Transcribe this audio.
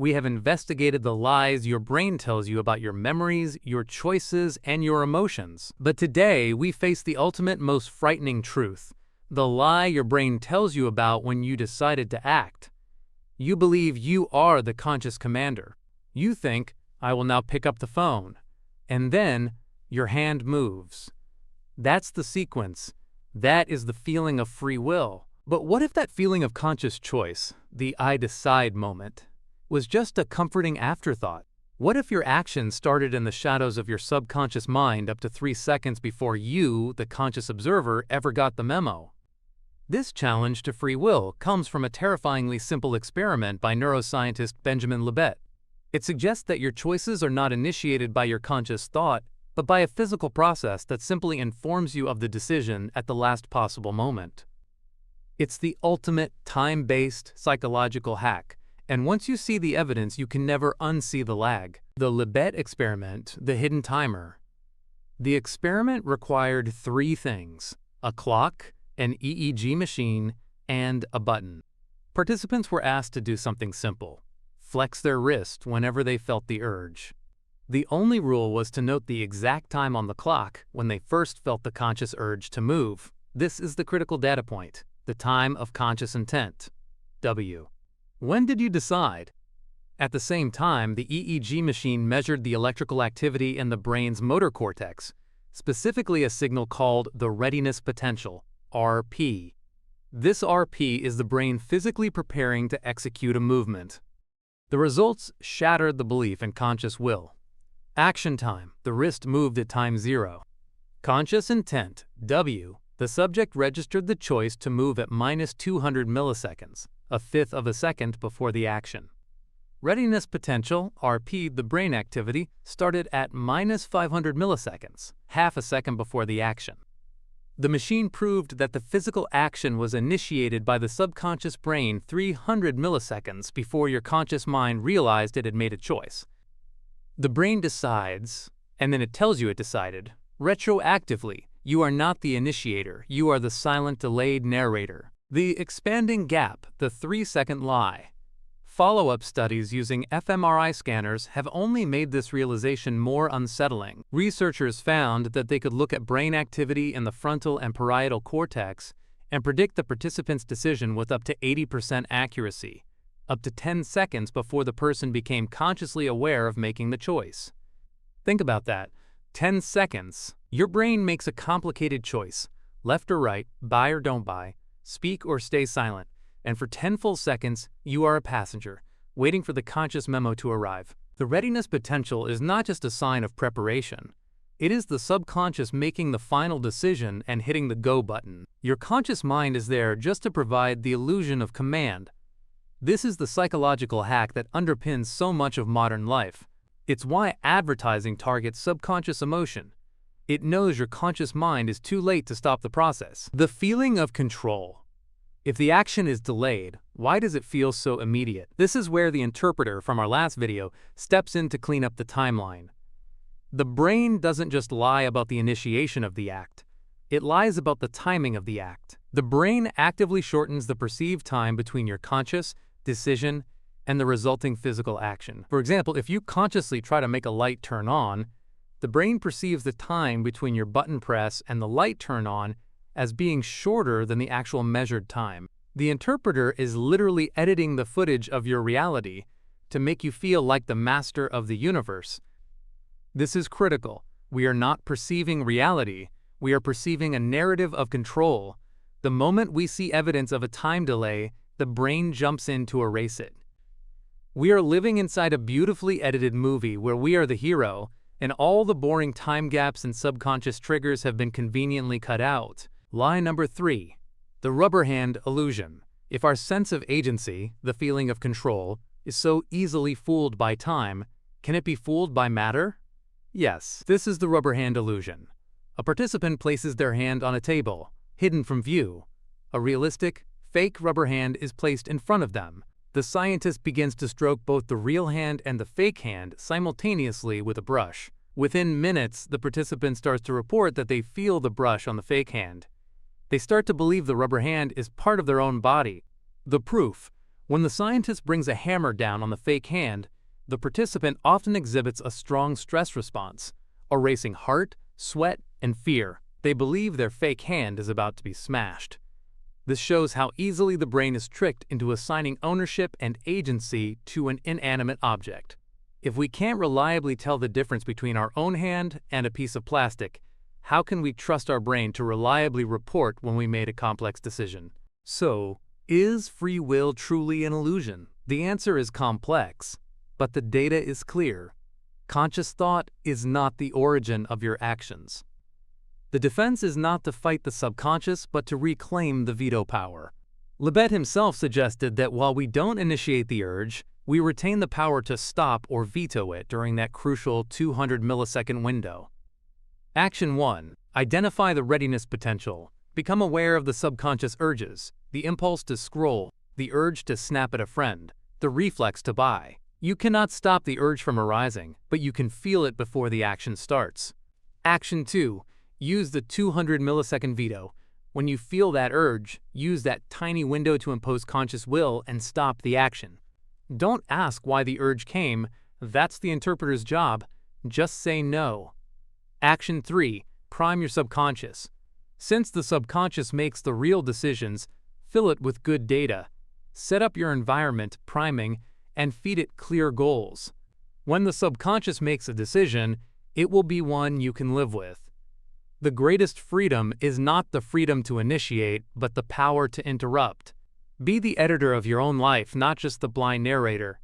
We have investigated the lies your brain tells you about your memories, your choices, and your emotions. But today, we face the ultimate, most frightening truth. The lie your brain tells you about when you decided to act. You believe you are the conscious commander. You think, I will now pick up the phone. And then, your hand moves. That's the sequence. That is the feeling of free will. But what if that feeling of conscious choice, the I decide moment, was just a comforting afterthought? What if your actions started in the shadows of your subconscious mind up to 3 seconds before you, the conscious observer, ever got the memo? This challenge to free will comes from a terrifyingly simple experiment by neuroscientist Benjamin Libet. It suggests that your choices are not initiated by your conscious thought, but by a physical process that simply informs you of the decision at the last possible moment. It's the ultimate time-based psychological hack. And once you see the evidence, you can never unsee the lag. The Libet Experiment, the hidden timer. The experiment required 3 things: a clock, an EEG machine, and a button. Participants were asked to do something simple: flex their wrist whenever they felt the urge. The only rule was to note the exact time on the clock when they first felt the conscious urge to move. This is the critical data point, the time of conscious intent. W. When did you decide? At the same time, the EEG machine measured the electrical activity in the brain's motor cortex, specifically a signal called the Readiness Potential, RP. This RP is the brain physically preparing to execute a movement. The results shattered the belief in conscious will. Action time, the wrist moved at time 0. Conscious intent, W, the subject registered the choice to move at -200 milliseconds, a fifth of a second before the action. Readiness potential, RP, the brain activity, started at -500 milliseconds, half a second before the action. The machine proved that the physical action was initiated by the subconscious brain 300 milliseconds before your conscious mind realized it had made a choice. The brain decides, and then it tells you it decided, retroactively. You are not the initiator, you are the silent, delayed narrator. The expanding gap, the 3-second lie. Follow-up studies using fMRI scanners have only made this realization more unsettling. Researchers found that they could look at brain activity in the frontal and parietal cortex and predict the participant's decision with up to 80% accuracy, up to 10 seconds before the person became consciously aware of making the choice. Think about that. 10 seconds. Your brain makes a complicated choice, left or right, buy or don't buy, speak or stay silent, and for 10 full seconds, you are a passenger, waiting for the conscious memo to arrive. The readiness potential is not just a sign of preparation. It is the subconscious making the final decision and hitting the go button. Your conscious mind is there just to provide the illusion of command. This is the psychological hack that underpins so much of modern life. It's why advertising targets subconscious emotion. It knows your conscious mind is too late to stop the process. The feeling of control. If the action is delayed, why does it feel so immediate? This is where the interpreter from our last video steps in to clean up the timeline. The brain doesn't just lie about the initiation of the act. It lies about the timing of the act. The brain actively shortens the perceived time between your conscious decision and the resulting physical action. For example, if you consciously try to make a light turn on, the brain perceives the time between your button press and the light turn on as being shorter than the actual measured time. The interpreter is literally editing the footage of your reality to make you feel like the master of the universe. This is critical. We are not perceiving reality. We are perceiving a narrative of control. The moment we see evidence of a time delay, the brain jumps in to erase it. We are living inside a beautifully edited movie where we are the hero, and all the boring time gaps and subconscious triggers have been conveniently cut out. Lie number 3. The rubber hand illusion. If our sense of agency, the feeling of control, is so easily fooled by time, can it be fooled by matter? Yes, this is the rubber hand illusion. A participant places their hand on a table, hidden from view. A realistic, fake rubber hand is placed in front of them. The scientist begins to stroke both the real hand and the fake hand simultaneously with a brush. Within minutes, the participant starts to report that they feel the brush on the fake hand. They start to believe the rubber hand is part of their own body. The proof: When the scientist brings a hammer down on the fake hand, the participant often exhibits a strong stress response, a racing heart, sweat, and fear. They believe their fake hand is about to be smashed. This shows how easily the brain is tricked into assigning ownership and agency to an inanimate object. If we can't reliably tell the difference between our own hand and a piece of plastic, how can we trust our brain to reliably report when we made a complex decision? So, is free will truly an illusion? The answer is complex, but the data is clear. Conscious thought is not the origin of your actions. The defense is not to fight the subconscious, but to reclaim the veto power. Libet himself suggested that while we don't initiate the urge, we retain the power to stop or veto it during that crucial 200 millisecond window. Action 1. Identify the readiness potential. Become aware of the subconscious urges, the impulse to scroll, the urge to snap at a friend, the reflex to buy. You cannot stop the urge from arising, but you can feel it before the action starts. Action 2. Use the 200 millisecond veto. When you feel that urge, use that tiny window to impose conscious will and stop the action. Don't ask why the urge came. That's the interpreter's job. Just say no. Action 3. Prime your subconscious. Since the subconscious makes the real decisions, fill it with good data. Set up your environment, priming, and feed it clear goals. When the subconscious makes a decision, it will be one you can live with. The greatest freedom is not the freedom to initiate, but the power to interrupt. Be the editor of your own life, not just the blind narrator.